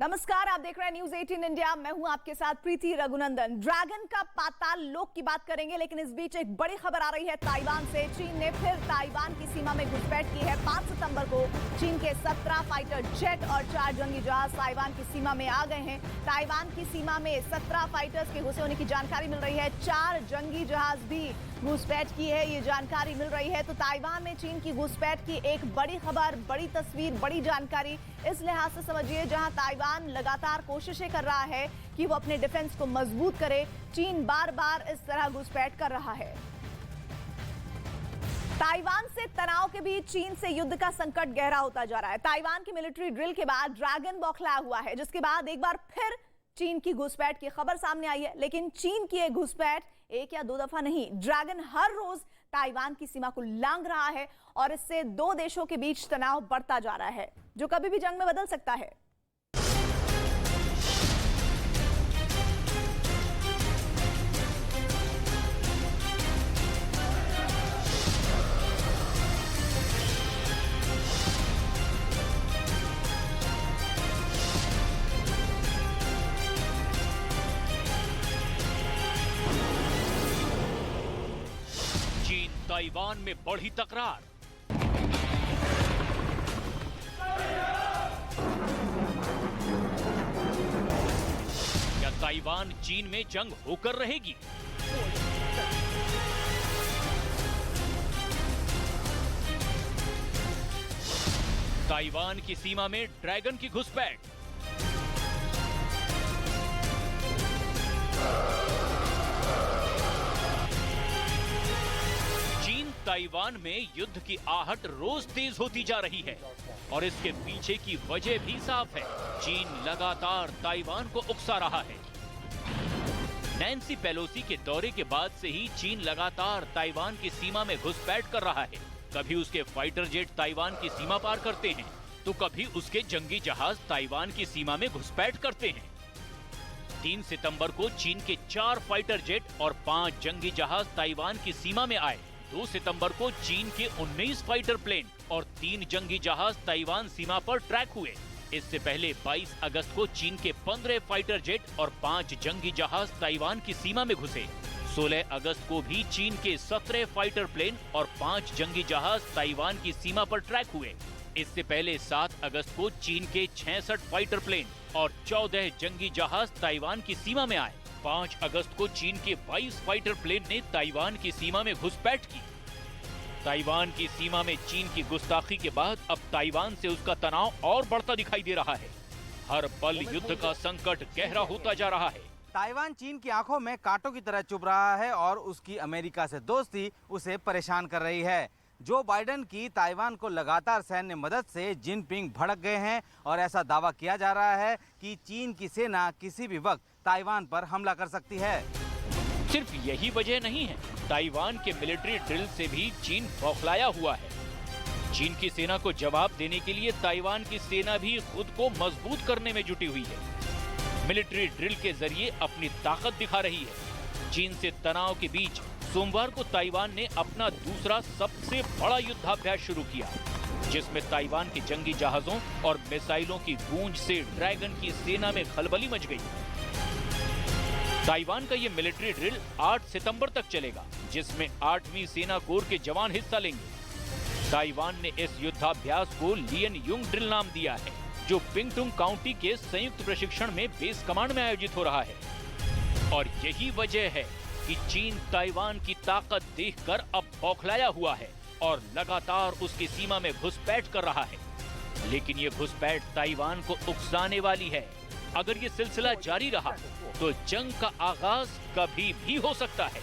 नमस्कार, आप देख रहे हैं न्यूज 18 इंडिया। मैं हूं आपके साथ प्रीति रघुनंदन। ड्रैगन का पाताल लोक की बात करेंगे, लेकिन इस बीच एक बड़ी खबर आ रही है ताइवान से। चीन ने फिर ताइवान की सीमा में घुसपैठ की है। 5 सितंबर को चीन के 17 फाइटर जेट और 4 जंगी जहाज ताइवान की सीमा में आ गए हैं। ताइवान की सीमा में 17 फाइटर्स के घुसे होने की जानकारी मिल रही है। 4 जंगी जहाज भी घुसपैठ की है, ये जानकारी मिल रही है। तो ताइवान में चीन की घुसपैठ की एक बड़ी खबर, बड़ी तस्वीर, बड़ी जानकारी इस लिहाज से समझिए, जहां ताइवान लगातार कोशिशें कर रहा है कि वो अपने डिफेंस को मजबूत करे। चीन बार बार इस तरह घुसपैठ कर रहा है। ताइवान से तनाव के बीच चीन से युद्ध का संकट गहरा होता जा रहा है। ताइवान की मिलिट्री ड्रिल के बाद ड्रैगन बौखलाया हुआ है, जिसके बाद एक बार फिर चीन की घुसपैठ की खबर सामने आई है। लेकिन चीन की एक घुसपैठ एक या दो दफा नहीं, ड्रैगन हर रोज ताइवान की सीमा को लांघ रहा है और इससे दो देशों के बीच तनाव बढ़ता जा रहा है, जो कभी भी जंग में बदल सकता है। ताइवान में बढ़ी तकरार। क्या ताइवान चीन में जंग होकर रहेगी? ताइवान की सीमा में ड्रैगन की घुसपैठ। ताइवान में युद्ध की आहट रोज तेज होती जा रही है और इसके पीछे की वजह भी साफ है। चीन लगातार ताइवान को उकसा रहा है। नैन्सी पेलोसी के दौरे के बाद से ही चीन लगातार ताइवान की सीमा में घुसपैठ कर रहा है। कभी उसके फाइटर जेट ताइवान की सीमा पार करते हैं, तो कभी उसके जंगी जहाज ताइवान की सीमा में घुसपैठ करते हैं। 3 सितंबर को चीन के 4 फाइटर जेट और 5 जंगी जहाज ताइवान की सीमा में आए। 2 सितंबर को चीन के 19 फाइटर प्लेन और 3 जंगी जहाज ताइवान सीमा पर ट्रैक हुए। इससे पहले 22 अगस्त को चीन के 15 फाइटर जेट और 5 जंगी जहाज ताइवान की सीमा में घुसे। 16 अगस्त को भी चीन के 17 फाइटर प्लेन और 5 जंगी जहाज ताइवान की सीमा पर ट्रैक हुए। इससे पहले 7 अगस्त को चीन के 66 फाइटर प्लेन और 14 जंगी जहाज ताइवान की सीमा में आए। 5 अगस्त को चीन के 22 फाइटर प्लेन ने ताइवान की सीमा में घुसपैठ की। ताइवान की सीमा में चीन की गुस्ताखी के बाद अब ताइवान से उसका तनाव और बढ़ता दिखाई दे रहा है। हर पल युद्ध का संकट गहरा होता जा रहा है। ताइवान चीन की आंखों में कांटों की तरह चुभ रहा है और उसकी अमेरिका से दोस्ती उसे परेशान कर रही है। जो बाइडेन की ताइवान को लगातार सैन्य मदद से जिनपिंग भड़क गए हैं और ऐसा दावा किया जा रहा है कि चीन की सेना किसी भी वक्त ताइवान पर हमला कर सकती है। सिर्फ यही वजह नहीं है, ताइवान के मिलिट्री ड्रिल से भी चीन बौखलाया हुआ है। चीन की सेना को जवाब देने के लिए ताइवान की सेना भी खुद को मजबूत करने में जुटी हुई है। मिलिट्री ड्रिल के जरिए अपनी ताकत दिखा रही है। चीन से तनाव के बीच सोमवार को ताइवान ने अपना दूसरा सबसे बड़ा युद्धाभ्यास शुरू किया, जिसमें ताइवान के जंगी जहाजों और मिसाइलों की गूंज से ड्रैगन की सेना में खलबली मच गई। ताइवान का ये मिलिट्री ड्रिल 8 सितंबर तक चलेगा, जिसमें 8वीं सेना कोर के जवान हिस्सा लेंगे। ताइवान ने इस युद्धाभ्यास को लियन युंग ड्रिल नाम दिया है, जो पिंगटुंग काउंटी के संयुक्त प्रशिक्षण में बेस कमांड में आयोजित हो रहा है। और यही वजह है कि चीन ताइवान की ताकत देखकर अब बौखलाया हुआ है और लगातार उसकी सीमा में घुसपैठ कर रहा है। लेकिन ये घुसपैठ ताइवान को उकसाने वाली है। अगर ये सिलसिला जारी रहा तो जंग का आगाज कभी भी हो सकता है।